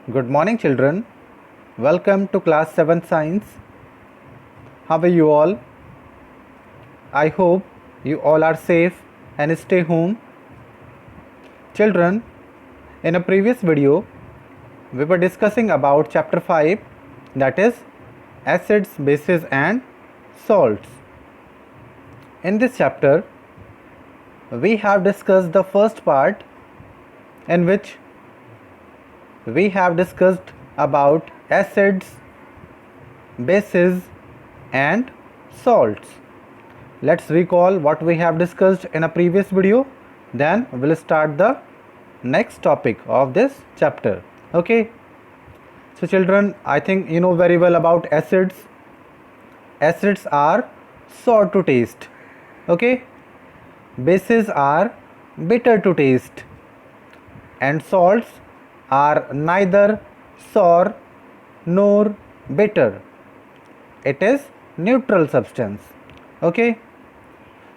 Good morning, children. Welcome to class 7 science. How are you all? I hope you all are safe and stay home. Children, in a previous video, we were discussing about chapter 5, that is acids, bases and salts. In this chapter, we have discussed the first part in which we have discussed about acids, bases and salts. Let's recall what we have discussed in a previous video, then we'll start the next topic of this chapter. Okay, so children, I think you know very well about acids. Acids are sour to taste. Okay, bases are bitter to taste, and salts are neither sour nor bitter. It is neutral substance. Okay,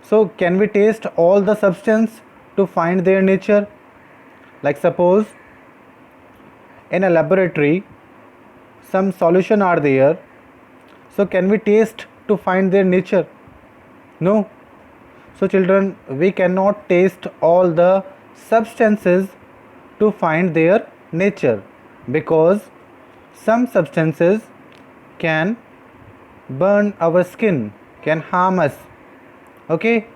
so can we taste all the substance to find their nature? Like suppose in a laboratory some solution are there, so can we taste to find their nature? No. So children, we cannot taste all the substances to find their nature, because some substances can burn our skin, can harm us. Okay,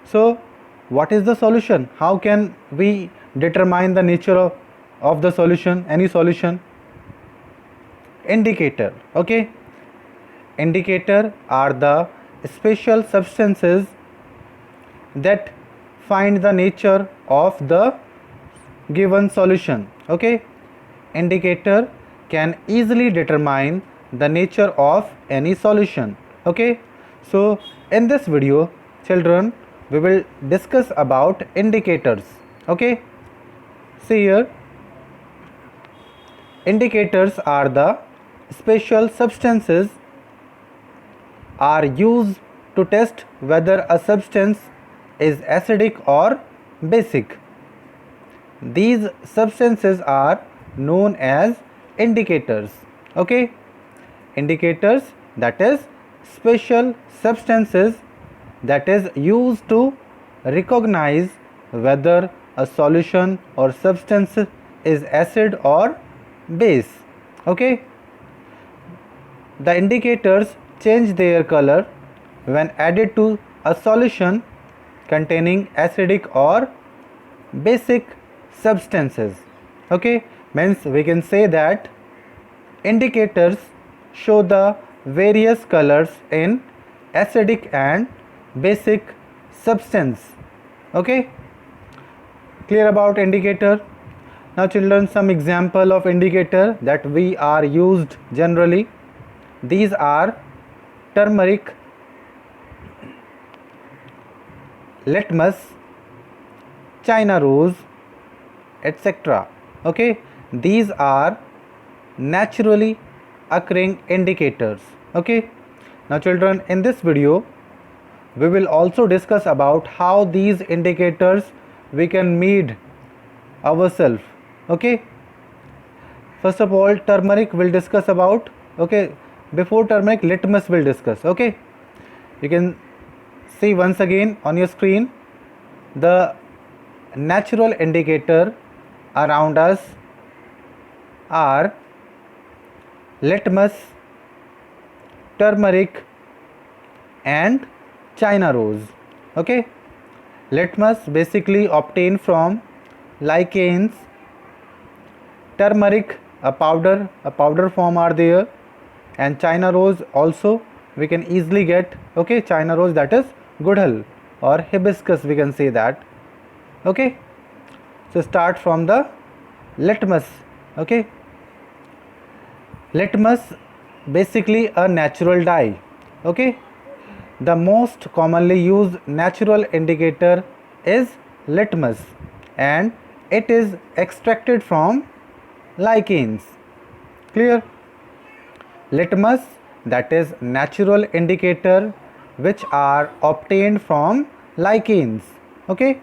so what is the solution? How can we determine the nature of the solution, any solution? Indicator. Okay, indicator are the special substances that find the nature of the given solution. Okay, indicator can easily determine the nature of any solution. Okay, so in this video, children, we will discuss about indicators. Okay, see here, indicators are the special substances are used to test whether a substance is acidic or basic. These substances are known as indicators. Okay, indicators, that is special substances that is used to recognize whether a solution or substance is acid or base. Okay, the indicators change their color when added to a solution containing acidic or basic substances. Okay, means we can say that indicators show the various colors in acidic and basic substance. Okay, clear about indicator? Now children, some example of indicator that we are used generally. These are turmeric, litmus, China rose, etc. Okay, these are naturally occurring indicators. Okay, now children, in this video we will also discuss about how these indicators we can meet ourselves. Okay, first of all, turmeric will discuss about. Okay, before turmeric, litmus will discuss. Okay, you can see once again on your screen the natural indicator around us are litmus, turmeric and China rose. Okay, litmus basically obtained from lichens, turmeric a powder form are there, and China rose also we can easily get. Okay, China rose, that is gudhal or hibiscus, we can say that. Okay, so start from the litmus. Okay, litmus basically a natural dye. Okay, the most commonly used natural indicator is litmus, and it is extracted from lichens. Clear? Litmus, that is natural indicator which are obtained from lichens. Okay,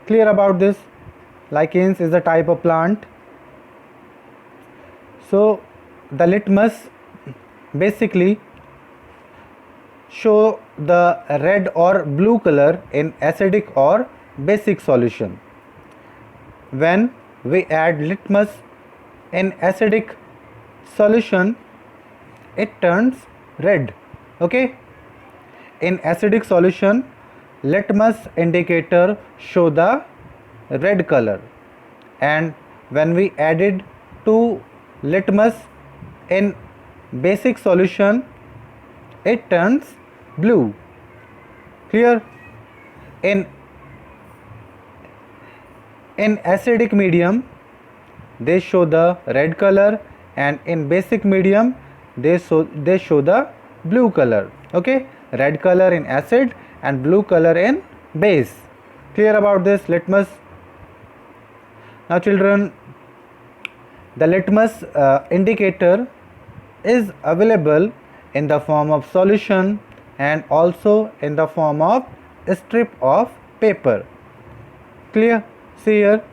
clear about this? Lichens is a type of plant. So the litmus basically show the red or blue color in acidic or basic solution. When we add litmus in acidic solution, it turns red. Okay, in acidic solution, litmus indicator show the red color, and when we added to litmus in basic solution, it turns blue. Clear? In acidic medium, they show the red color, and in basic medium they show the blue color. Okay, red color in acid and blue color in base. Clear about this litmus? Now children, the litmus indicator is available in the form of solution and also in the form of a strip of paper. Clear? See here,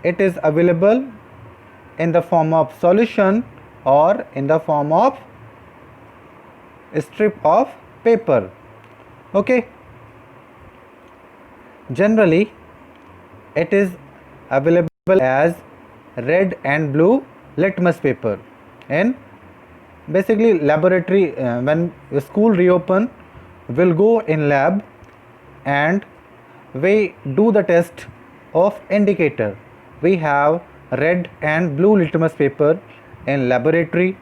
it is available in the form of solution or in the form of a strip of paper. Okay, generally it is available as red and blue litmus paper. And basically laboratory, when the school reopen, will go in lab and we do the test of indicator. We have red and blue litmus paper in laboratory.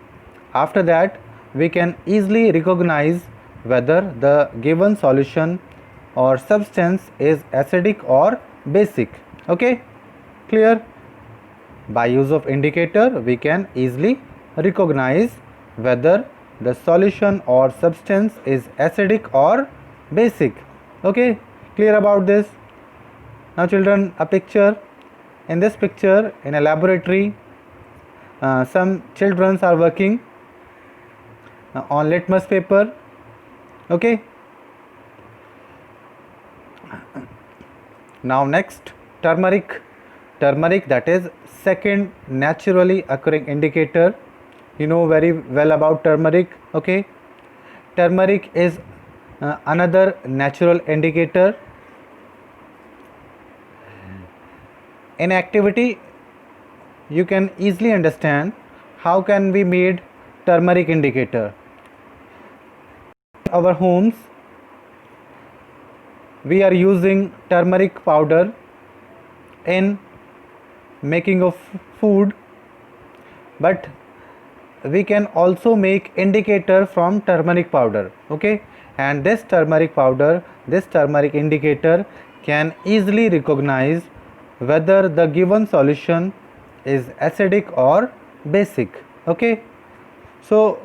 After that, we can easily recognize whether the given solution or substance is acidic or basic. Okay, clear? By use of indicator, we can easily recognize whether the solution or substance is acidic or basic. Okay, clear about this? Now children, a picture. In this picture, in a laboratory, some children are working on litmus paper. Okay, now next, turmeric. Turmeric, that is second naturally occurring indicator. You know very well about turmeric. Okay, turmeric is another natural indicator. In activity, you can easily understand how can we made turmeric indicator. Our homes, we are using turmeric powder in making of food, but we can also make indicator from turmeric powder. Okay, and this turmeric powder, this turmeric indicator can easily recognize whether the given solution is acidic or basic. Okay, so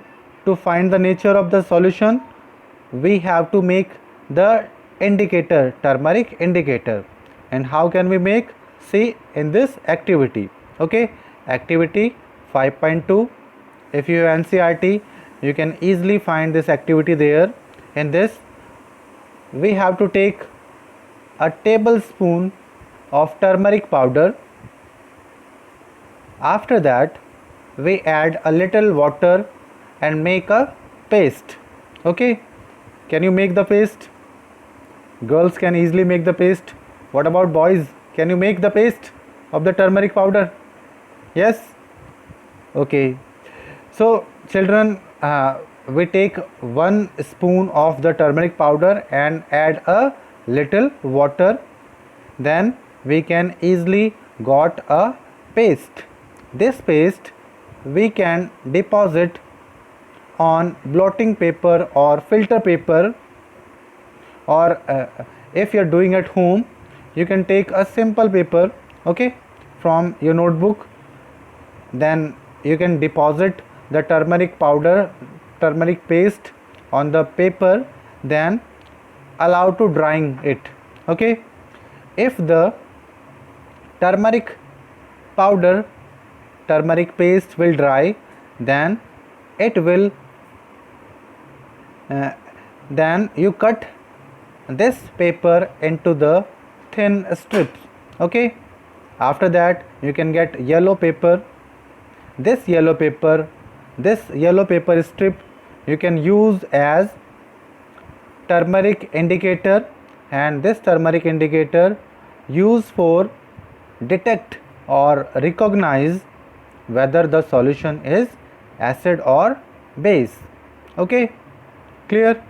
to find the nature of the solution, we have to make the indicator, turmeric indicator. And how can we make? See in this activity. Okay, activity 5.2. if you have NCERT, you can easily find this activity there. In this, we have to take a tablespoon of turmeric powder. After that, we add a little water and make a paste. Okay, can you make the paste? Girls can easily make the paste. What about boys? Can you make the paste of the turmeric powder? Yes? Okay. So children, we take 1 spoon of the turmeric powder and add a little water. Then we can easily got a paste. This paste we can deposit on blotting paper or filter paper, or if you are doing at home, you can take a simple paper, okay, from your notebook. Then you can deposit the turmeric powder, turmeric paste on the paper, then allow to drying it. Okay, if the turmeric powder, turmeric paste will dry, then it will then you cut this paper into the thin strips. Okay, after that you can get yellow paper, this yellow paper strip you can use as turmeric indicator, and this turmeric indicator used for detect or recognize whether the solution is acid or base. Okay, clear?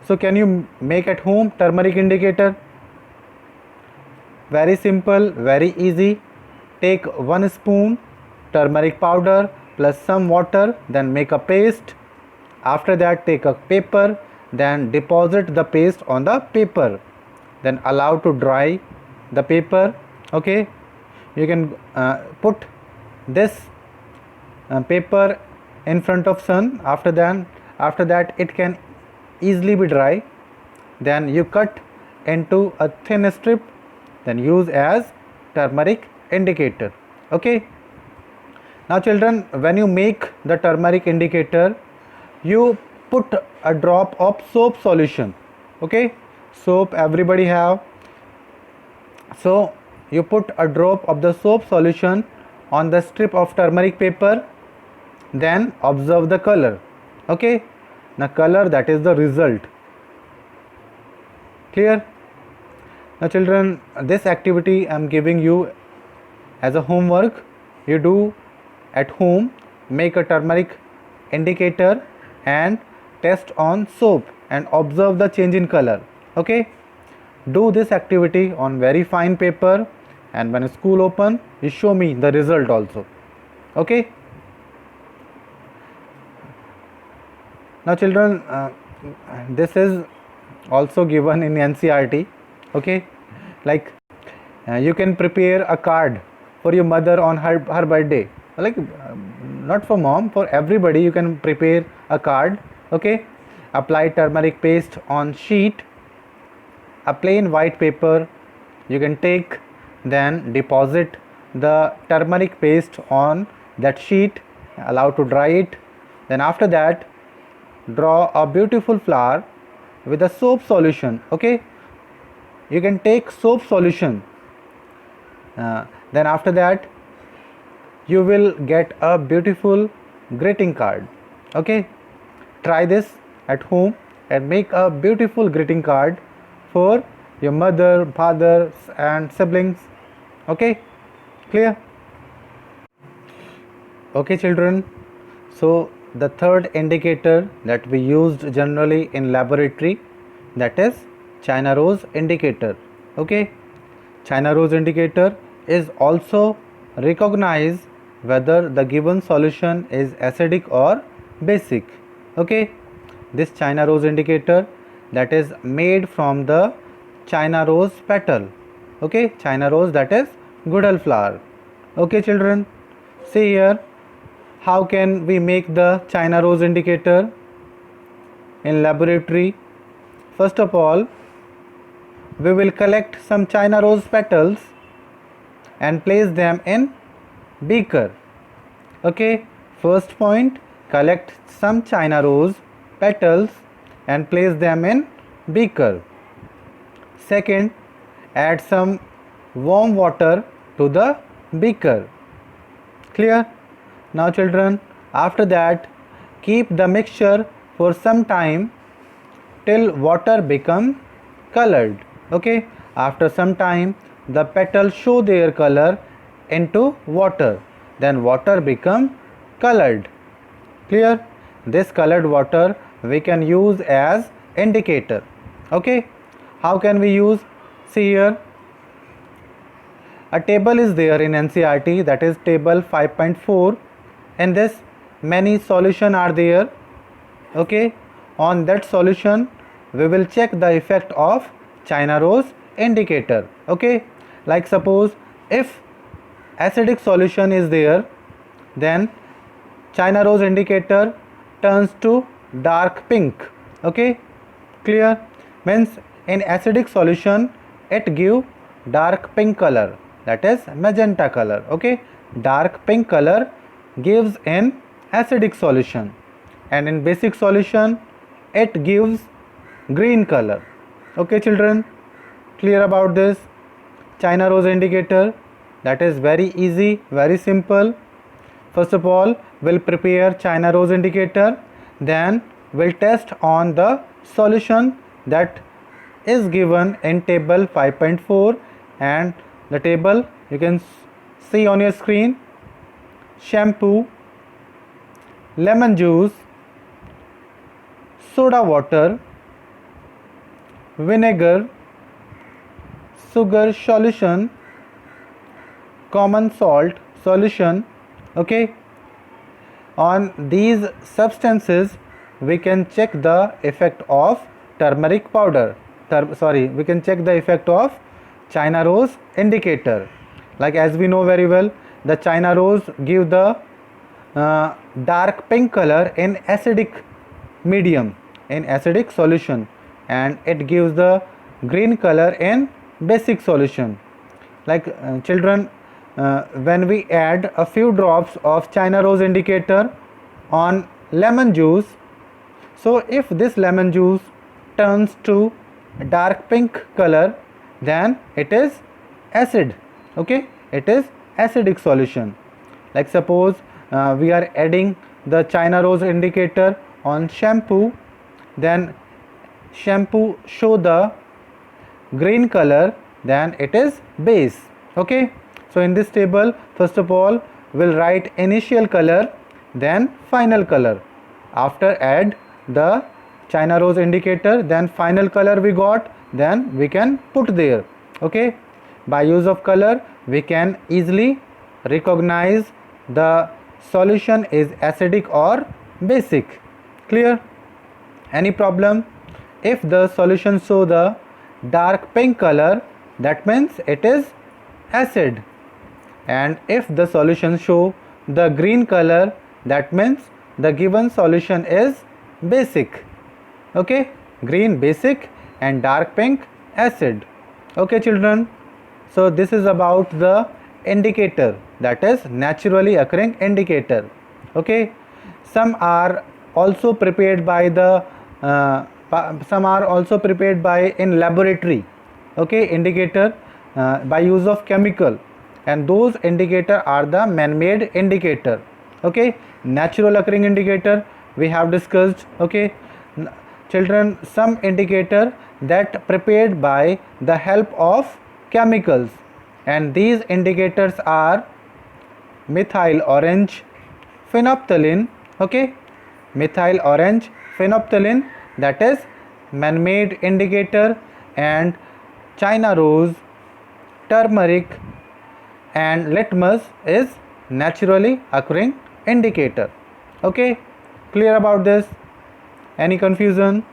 So can you make at home turmeric indicator? Very simple, very easy. Take 1 spoon turmeric powder plus some water, then make a paste. After that, take a paper, then deposit the paste on the paper, then allow to dry the paper. Okay, you can put this paper in front of sun. After that it can easily be dry. Then you cut into a thin strip, then use as turmeric indicator. Okay, now children, when you make the turmeric indicator, you put a drop of soap solution. Okay, soap everybody have, so you put a drop of the soap solution on the strip of turmeric paper, then observe the color. Okay, the color, that is the result. Clear? Now children, this activity I am giving you as a homework. You do at home, make a turmeric indicator and test on soap and observe the change in color. Okay, do this activity on very fine paper, and when school open, you show me the result also. Okay, now children, this is also given in NCERT. Okay, like you can prepare a card for your mother on her birthday, like not for mom, for everybody you can prepare a card. Okay, apply turmeric paste on sheet, a plain white paper you can take, then deposit the turmeric paste on that sheet, allow to dry it. Then after that, draw a beautiful flower with a soap solution. Okay, you can take soap solution, then after that you will get a beautiful greeting card. Okay, try this at home and make a beautiful greeting card for your mother, father and siblings. Okay, clear? Okay children, so the third indicator that we used generally in laboratory, that is China rose indicator. Okay, China rose indicator is also recognize whether the given solution is acidic or basic. Okay, this China rose indicator that is made from the China rose petal. Okay, China rose, that is Goodal flower. Okay children, see here how can we make the China rose indicator in laboratory. First of all, we will collect some China rose petals and place them in beaker. Okay, first point, collect some China rose petals and place them in beaker. Second, add some warm water to the beaker. Clear? Now children, after that keep the mixture for some time till water become colored. Okay, after some time the petals show their color into water, then water become colored. Clear? This colored water we can use as indicator. Okay, how can we use? See here, a table is there in NCERT, that is table 5.4. in this many solution are there. Okay, on that solution we will check the effect of China rose indicator. Okay, like suppose if acidic solution is there, then China rose indicator turns to dark pink. Okay, clear? Means in acidic solution it give dark pink color, that is magenta color. Okay, dark pink color gives in acidic solution, and in basic solution it gives green color. Okay children, clear about this China rose indicator? That is very easy, very simple. First of all, we'll prepare China rose indicator, then we'll test on the solution that is given in table 5.4, and the table you can see on your screen: shampoo, lemon juice, soda water, vinegar, sugar solution, common salt solution. Okay, on these substances we can check the effect of turmeric powder. We can check the effect of China rose indicator. Like, as we know very well, the China rose give the dark pink color in acidic medium, in acidic solution, and it gives the green color in basic solution. Like, children, when we add a few drops of China rose indicator on lemon juice, so if this lemon juice turns to dark pink color, then it is acid. Okay, it is acidic solution. Like, suppose we are adding the China rose indicator on shampoo, then shampoo show the green color, then it is base. Okay, so in this table, first of all, we'll write initial color, then final color. After add the China rose indicator, then final color we got, then we can put there. Okay, by use of color we can easily recognize the solution is acidic or basic. Clear? Any problem? If the solution show the dark pink color, that means it is acid, and if the solution show the green color, that means the given solution is basic. Okay, green basic and dark pink acid. Okay children, so this is about the indicator, that is naturally occurring indicator. Okay, some are also prepared by the in laboratory. Okay, indicator by use of chemical, and those indicator are the man-made indicator. Okay, natural occurring indicator we have discussed. Okay, children, some indicator that prepared by the help of chemicals, and these indicators are methyl orange phenolphthalein. Okay, methyl orange phenolphthalein, that is man-made indicator, and China rose, turmeric and litmus is naturally occurring indicator. Okay, clear about this? Any confusion?